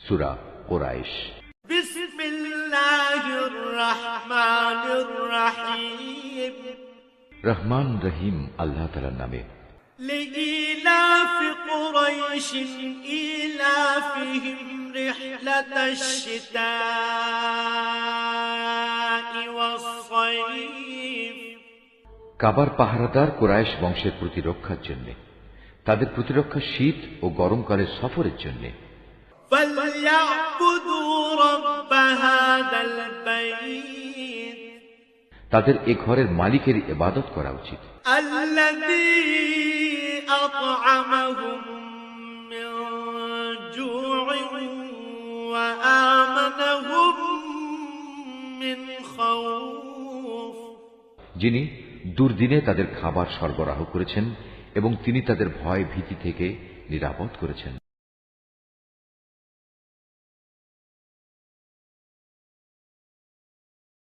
সূরা কুরাইশ। বিসমিল্লাহির রহমানির রহিম। রহমান রহিম আল্লাহ তাআলার নামে। لإيلاف قريش إيلافهم رحلة الشتاء والصيف। কাবার পাহারাদার কুরাইশ বংশের প্রতিরক্ষার জন্য, তাদের প্রতিরক্ষা শীত ও গরমকালের সফরের জন্য। فليعبدوا رب هذا البيت। তাদের এ ঘরের মালিকের ইবাদত করা উচিত। الذي أطعمهم من جوع وآمنهم من خوف। যিনি দুর্দিনে তাদের খাবার সরবরাহ করেছেন এবং তিনি তাদের ভয় ভীতি থেকে নিরাপদ করেছেন।